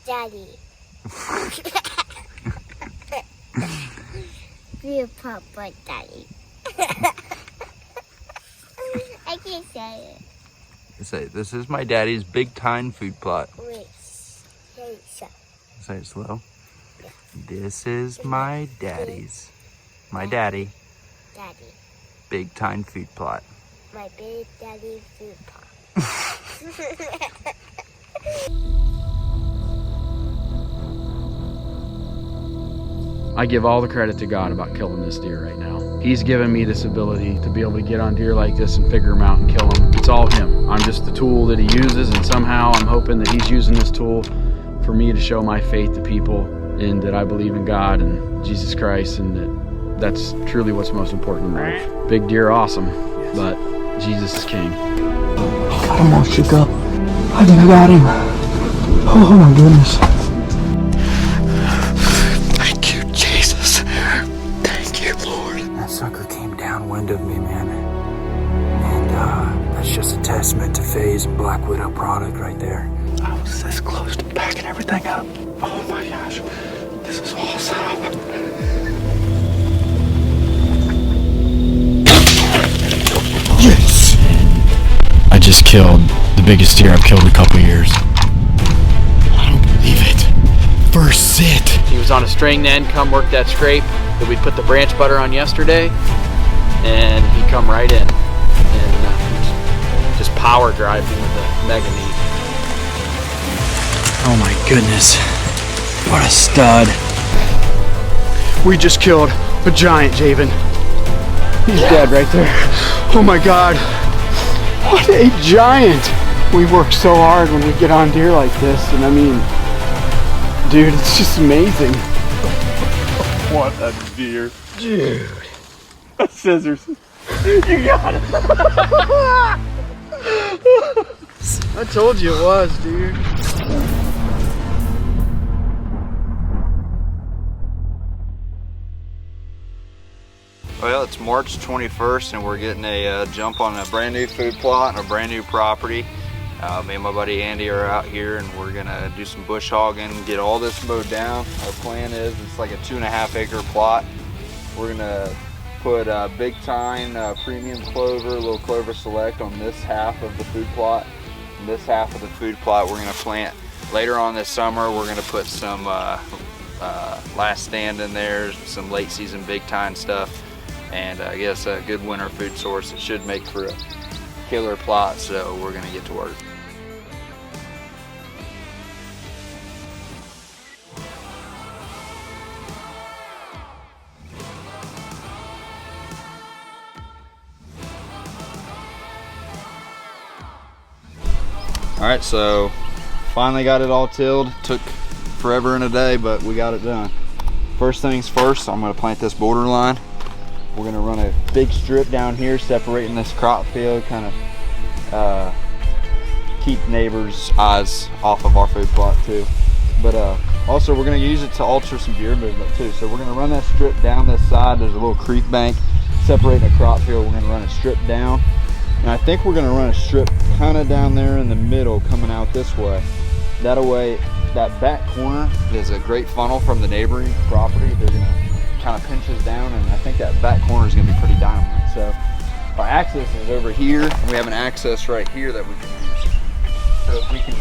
Daddy. Real Papa Daddy. I can't say it. Say, this is my daddy's big time food plot. Wait, say it so. Say it slow. Yeah. This is my daddy's. My daddy. Daddy. Big time food plot. My big daddy food plot. I give all the credit to God about killing this deer right now. He's given me this ability to be able to get on deer like this and figure them out and kill them. It's all him. I'm just the tool that he uses, and somehow I'm hoping that he's using this tool for me to show my faith to people and that I believe in God and Jesus Christ, and that's truly what's most important in life. Big deer, awesome, but Jesus is king. I almost shook up. I think I got him. Oh my goodness. Thank you, Jesus. Thank you, Lord. That sucker came downwind of me, man. And that's just a testament to Faye's Black Widow product right there. I was this close to packing everything up. Oh my gosh. This is all set up. Yes! I just killed the biggest deer I've killed in a couple years. I don't believe it. First sit. He was on a string then, come work that scrape that we put the branch butter on yesterday, and he come right in and just power driving with the mega meat. Oh my goodness. What a stud. We just killed a giant, Javen. He's dead right there. Oh my God. What a giant. We work so hard when we get on deer like this, and I mean, dude, it's just amazing. What a deer. Dude. Scissors. You got it. I told you it was, dude. Well, it's March 21st and we're getting a jump on a brand new food plot and a brand new property. Me and my buddy Andy are out here and we're gonna do some bush hogging, get all this mowed down. Our plan is, it's like a 2.5 acre plot. We're gonna put big tine premium clover, little clover select on this half of the food plot. And this half of the food plot we're gonna plant later on this summer. We're gonna put some last stand in there, some late season big tine stuff. And I guess a good winter food source. It should make for a killer plot, so we're gonna get to work. All right, so finally got it all tilled. Took forever and a day, but we got it done. First things first, I'm gonna plant this borderline. We're gonna run a big strip down here separating this crop field, kind of keep neighbors' eyes off of our food plot too. But also we're gonna use it to alter some deer movement too. So we're gonna run that strip down this side. There's a little creek bank separating a crop field. We're gonna run a strip down. And I think we're gonna run a strip kind of down there in the middle coming out this way. That way, that back corner is a great funnel from the neighboring property. They're gonna kind of pinches down, and I think that back corner is going to be pretty dynamite. So our access is over here, and we have an access right here that we can use. So if we can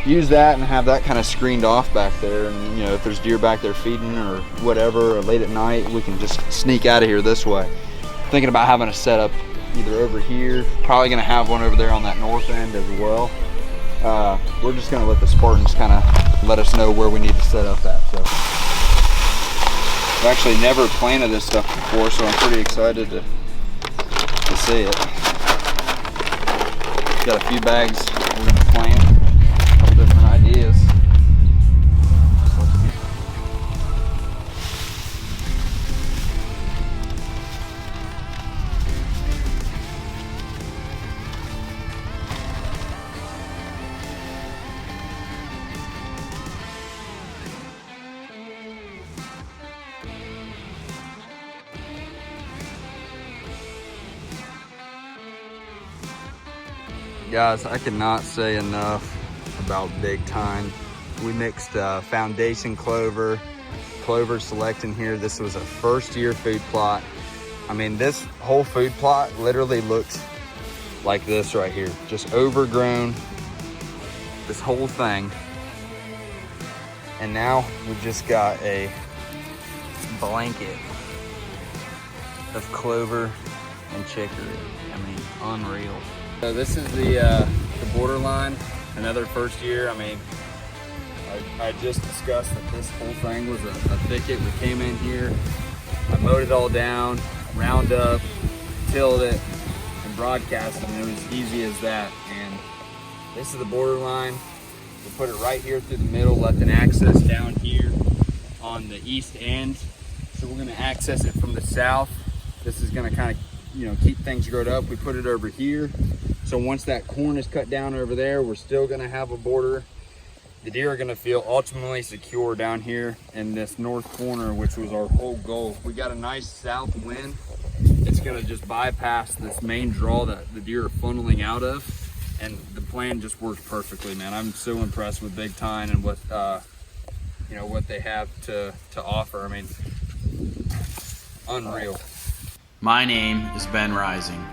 use that and have that kind of screened off back there, and you know, if there's deer back there feeding or whatever, or late at night, we can just sneak out of here this way. Thinking about having a setup either over here, probably going to have one over there on that north end as well. We're just going to let the Spartans kind of let us know where we need to set up at. So I've actually never planted this stuff before, so I'm pretty excited to see it. Got a few bags we're going to plant, a couple different ideas. Guys, I cannot say enough about big tine. We mixed foundation clover select in here. This was a first-year food plot. I mean, this whole food plot literally looks like this right here, just overgrown, this whole thing. And now we just got a blanket of clover and chicory. I mean, unreal. So this is the borderline, another first year. I mean, I just discussed that this whole thing was a thicket. We came in here, I mowed it all down, round up, tilled it, and broadcast it. I mean, it was easy as that. And this is the borderline. We'll put it right here through the middle, left an access down here on the east end. So we're gonna access it from the south. This is gonna kind of, you know, keep things growed up. We put it over here. So once that corn is cut down over there, we're still gonna have a border. The deer are gonna feel ultimately secure down here in this north corner, which was our whole goal. We got a nice south wind. It's gonna just bypass this main draw that the deer are funneling out of. And the plan just worked perfectly, man. I'm so impressed with Big Tine and what, you know, what they have to offer. I mean, unreal. My name is Ben Rising,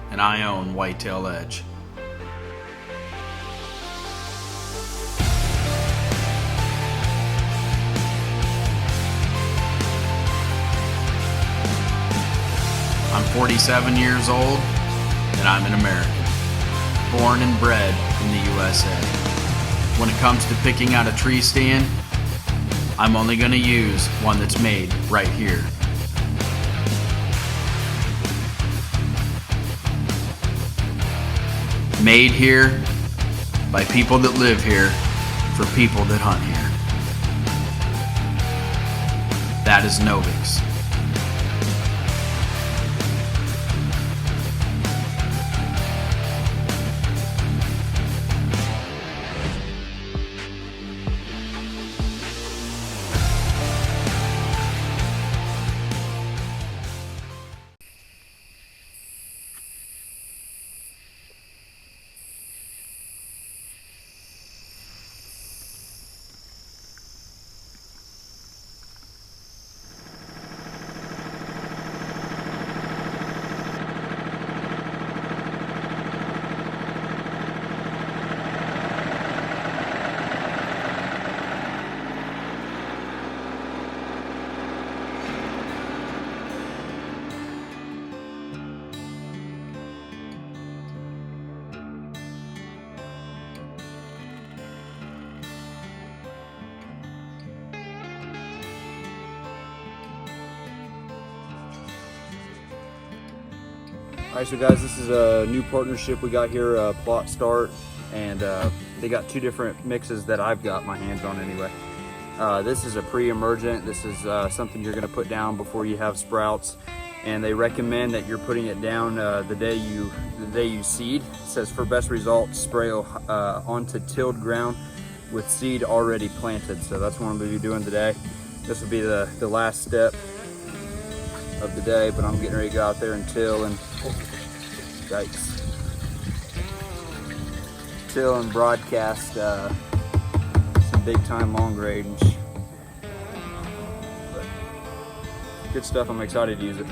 and I own Whitetail Edge. I'm 47 years old, and I'm an American, born and bred in the USA. When it comes to picking out a tree stand, I'm only going to use one that's made right here. Made here by people that live here for people that hunt here. That is Novix. All right, so guys, this is a new partnership we got here, Plot Start, and they got two different mixes that I've got my hands on anyway. This is a pre-emergent. This is something you're gonna put down before you have sprouts, and they recommend that you're putting it down the day you seed. It says for best results, spray onto tilled ground with seed already planted. So that's what I'm gonna be doing today. This will be the last step of the day, but I'm getting ready to go out there and till and yikes. Till and broadcast some big time long range. But good stuff, I'm excited to use it.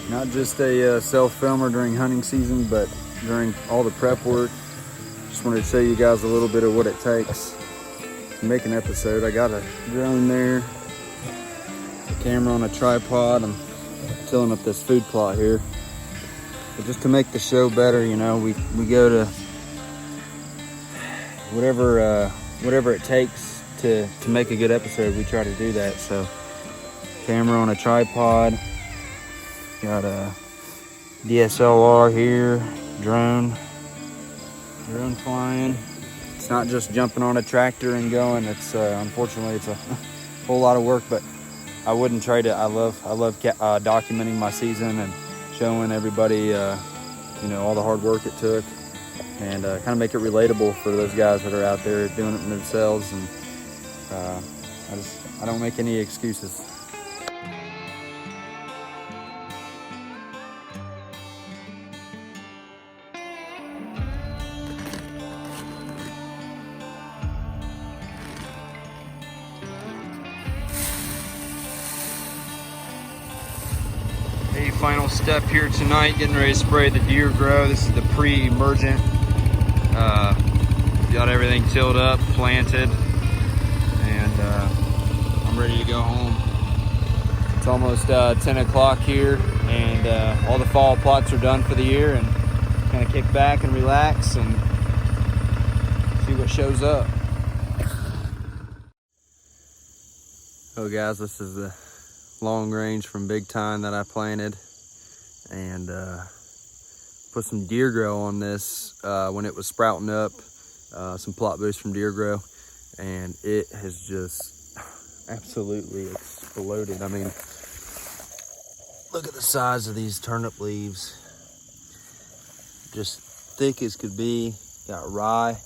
Not just a self-filmer during hunting season, but during all the prep work. Just wanted to show you guys a little bit of what it takes to make an episode. I got a drone there, a camera on a tripod. I'm tilling up this food plot here. But just to make the show better, you know, we go to whatever it takes to make a good episode. We try to do that. So camera on a tripod. Got a DSLR here, drone flying. It's not just jumping on a tractor and going. It's unfortunately it's a whole lot of work, but I wouldn't trade it. I love documenting my season and showing everybody, you know, all the hard work it took, and kind of make it relatable for those guys that are out there doing it themselves. And I don't make any excuses. A final step here tonight, getting ready to spray the deer grow. This is the pre-emergent. Got everything tilled up, planted, and I'm ready to go home. It's almost 10 o'clock here, and all the fall plots are done for the year, and kind of kick back and relax and see what shows up. Oh guys, this is the long range from Big Time that I planted, and put some deer grow on this when it was sprouting up, some plot boost from deer grow, and it has just absolutely exploded. I mean, look at the size of these turnip leaves, just thick as could be. Got rye.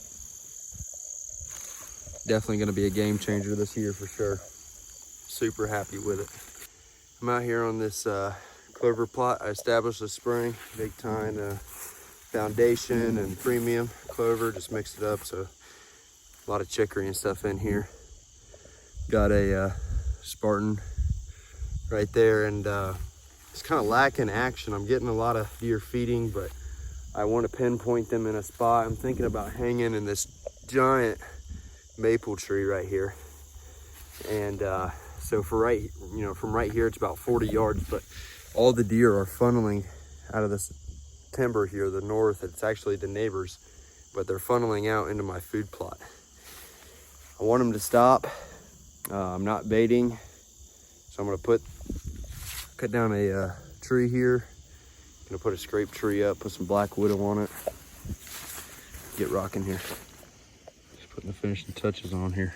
Definitely going to be a game changer this year for sure. Super happy with it. I'm out here on this clover plot I established this spring. Big Time foundation and premium clover, just mixed it up, so a lot of chicory and stuff in here. Got a Spartan right there, and it's kind of lacking action. I'm getting a lot of deer feeding, but I want to pinpoint them in a spot. I'm thinking about hanging in this giant maple tree right here, and so for right, you know, from right here it's about 40 yards, but all the deer are funneling out of this timber here, the north. It's actually the neighbors, but they're funneling out into my food plot. I want them to stop. I'm not baiting, so I'm gonna cut down a tree here. Gonna put a scrape tree up, put some black widow on it, get rocking here. Just putting the finishing touches on here.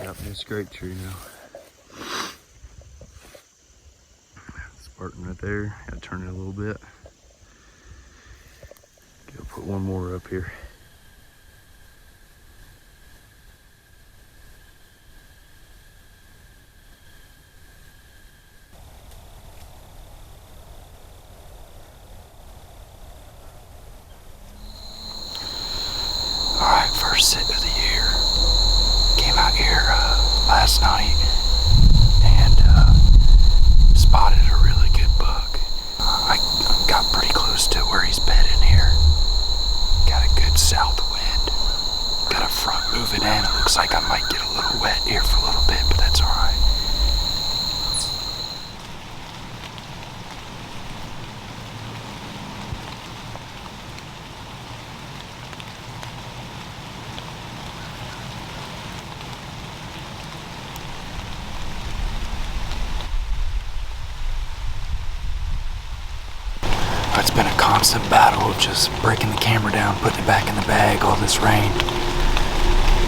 Got me a scrape tree now. Spartan right there. Gotta turn it a little bit. Gotta put one more up here. Alright, first sit of the year. Came out here last night and spotted a really good buck. I got pretty close to where he's bedding here. Got a good south wind. Got a front moving in. It looks like I might get a little wet here for a little bit, but that's alright. It's been a constant battle of just breaking the camera down, putting it back in the bag, all this rain.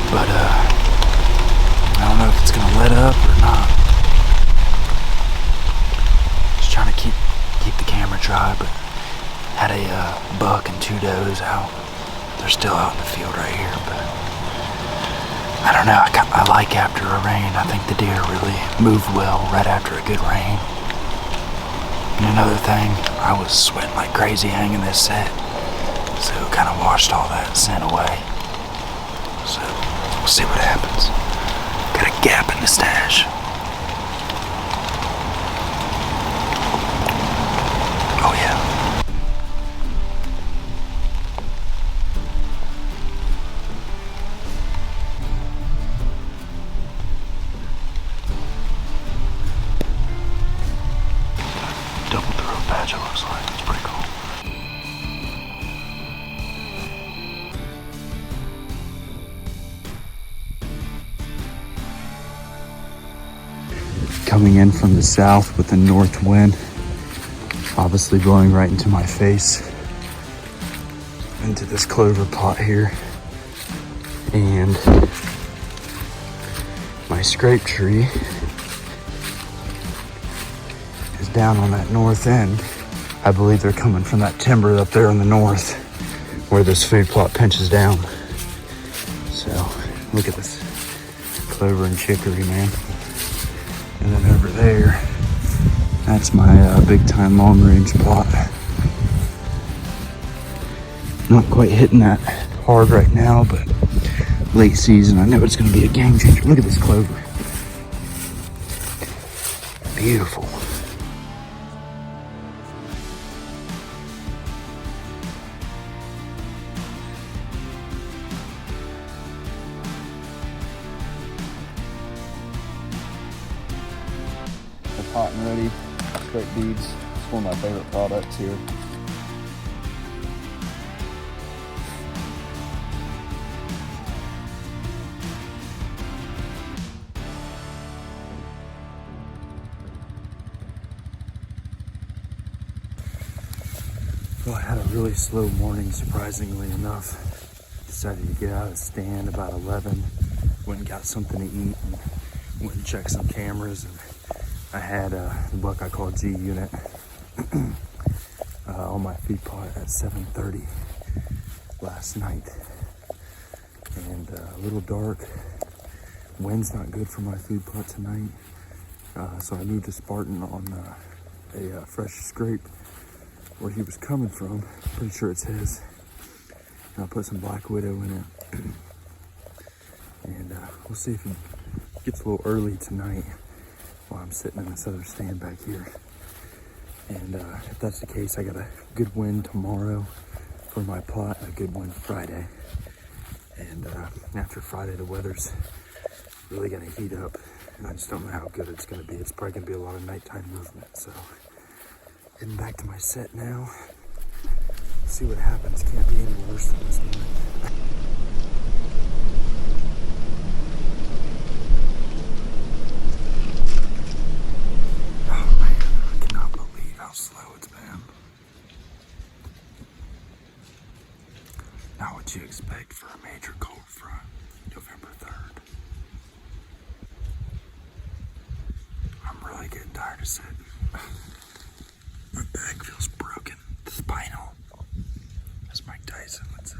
But I don't know if it's gonna let up or not. Just trying to keep the camera dry, but had a buck and 2 does out. They're still out in the field right here, but I don't know. I like after a rain. I think the deer really move well right after a good rain. And another thing, I was sweating like crazy hanging this set, so it kind of washed all that scent away. So we'll see what happens. Got a gap in the stash. Oh yeah. Double throat patch, it looks like. It's pretty cool. Coming in from the south with the north wind, obviously blowing right into my face, into this clover plot here, and my scrape tree is down on that north end. I believe they're coming from that timber up there in the north where this food plot pinches down. So look at this clover and chicory, man. And then over there, that's my big time long range plot. Not quite hitting that hard right now, but late season, I know it's going to be a game changer. Look at this clover. Beautiful. It's hot and ready. Straight beads. It's one of my favorite products here. Well, I had a really slow morning, surprisingly enough. Decided to get out of the stand about 11. Went and got something to eat and went and checked some cameras. And I had the buck I call G Unit on my feed plot at 7:30 last night. And a little dark. Wind's not good for my food plot tonight. So I moved a Spartan on a fresh scrape where he was coming from. Pretty sure it's his. And I'll put some Black Widow in it. And we'll see if it gets a little early tonight while I'm sitting in this other stand back here. And if that's the case, I got a good wind tomorrow for my plot, a good wind Friday. And after Friday, the weather's really gonna heat up. And I just don't know how good it's gonna be. It's probably gonna be a lot of nighttime movement, so. Heading back to my set now. See what happens. Can't be any worse than this morning. Oh man, I cannot believe how slow it's been. Not what you expect for a major cold front, November 3rd. I'm really getting tired of sitting. My back feels broken. Spinal, as Mike Tyson would say.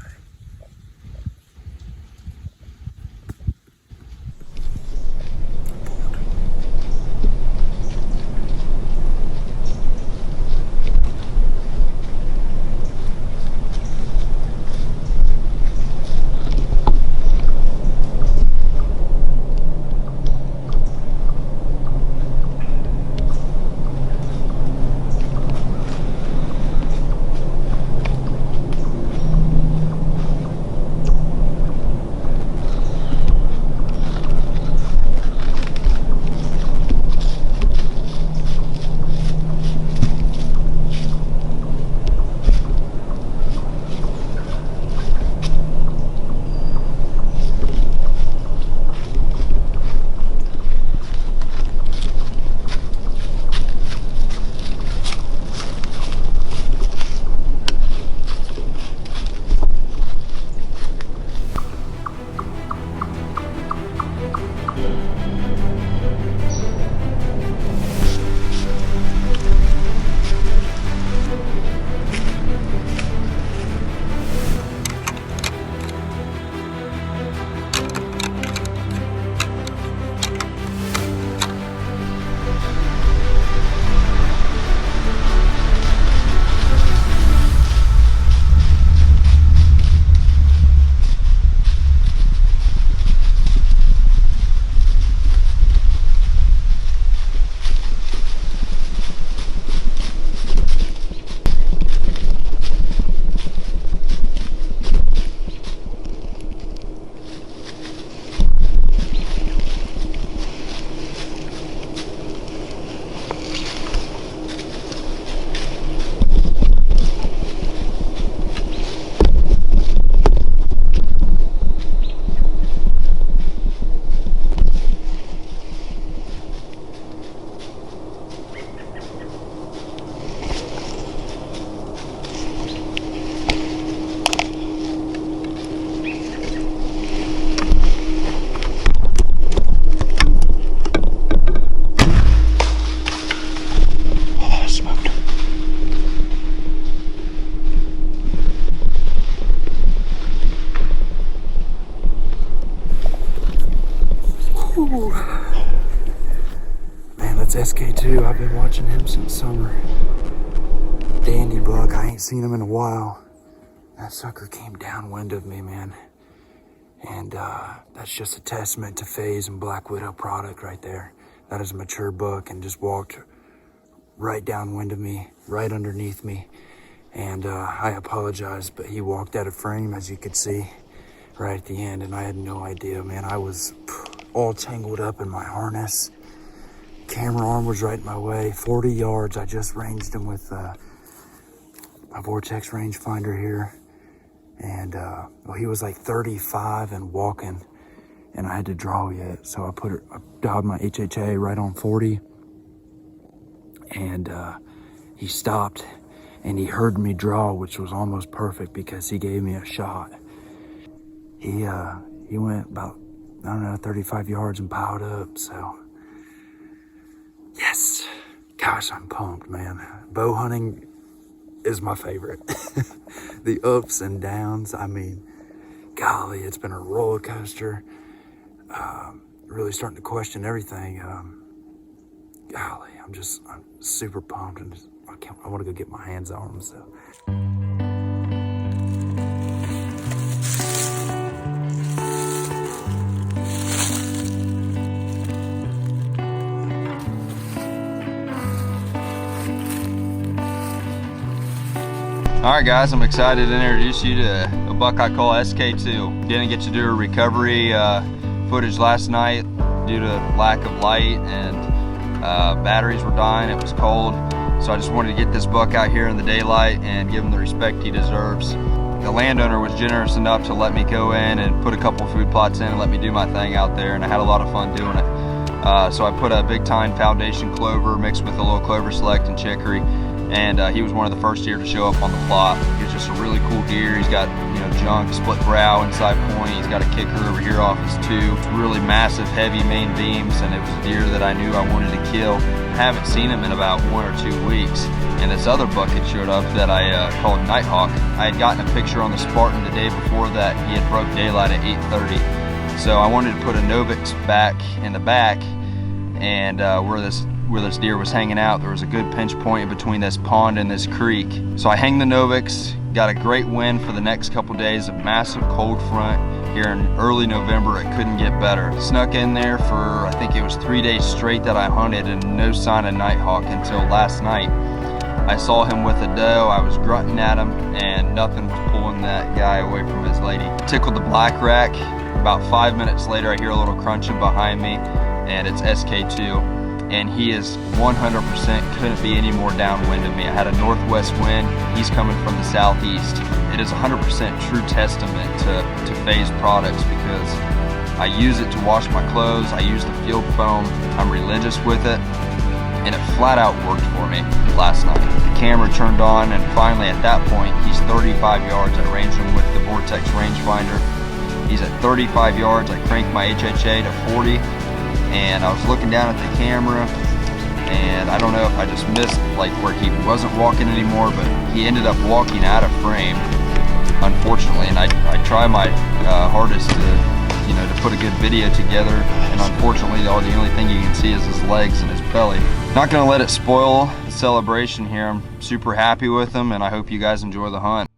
SK2, I've been watching him since summer. Dandy buck, I ain't seen him in a while. That sucker came downwind of me, man. And that's just a testament to Phase and Black Widow product right there. That is a mature buck and just walked right downwind of me, right underneath me. And I apologize, but he walked out of frame, as you could see, right at the end. And I had no idea, man. I was all tangled up in my harness. Camera arm was right in my way. 40 yards, I just ranged him with my Vortex rangefinder here. And well, he was like 35 and walking, and I had to draw yet. So I dialed my HHA right on 40, and he stopped, and he heard me draw, which was almost perfect because he gave me a shot. He went about, I don't know, 35 yards and piled up. So yes, gosh, I'm pumped, man. Bow hunting is my favorite. The ups and downs, I mean, golly, it's been a roller coaster. Really starting to question everything. Golly, I'm super pumped, and I want to go get my hands on them. So. Alright guys, I'm excited to introduce you to a buck I call SK2. Didn't get to do a recovery footage last night due to lack of light, and batteries were dying, it was cold. So I just wanted to get this buck out here in the daylight and give him the respect he deserves. The landowner was generous enough to let me go in and put a couple food plots in and let me do my thing out there, and I had a lot of fun doing it. So I put a big tine foundation clover mixed with a little clover select and chicory. And he was one of the first deer to show up on the plot. He's just a really cool deer. He's got, you know, junk, split brow, inside point. He's got a kicker over here off his tube. Really massive, heavy main beams, and it was a deer that I knew I wanted to kill. I haven't seen him in about 1 or 2 weeks. And this other buck had showed up that I called Nighthawk. I had gotten a picture on the Spartan the day before that. He had broke daylight at 8:30. So I wanted to put a Novix back in the back, and where this deer was hanging out, there was a good pinch point between this pond and this creek. So I hang the Novix, got a great wind for the next couple days, a massive cold front here in early November. It couldn't get better. Snuck in there for, I think it was 3 days straight that I hunted, and no sign of Nighthawk until last night. I saw him with a doe, I was grunting at him, and nothing was pulling that guy away from his lady. Tickled the black rack. About 5 minutes later, I hear a little crunching behind me, and it's SK2. And he is 100% couldn't be any more downwind of me. I had a northwest wind, he's coming from the southeast. It is 100% true testament to Phase products, because I use it to wash my clothes, I use the field foam, I'm religious with it, and it flat out worked for me last night. The camera turned on, and finally at that point, he's 35 yards. I ranged him with the Vortex rangefinder. He's at 35 yards, I cranked my HHA to 40, and I was looking down at the camera, and I don't know if I just missed like where he wasn't walking anymore, but he ended up walking out of frame, unfortunately. And I try my hardest to, you know, to put a good video together, and unfortunately the only thing you can see is his legs and his belly. Not gonna let it spoil the celebration here. I'm super happy with him, and I hope you guys enjoy the hunt.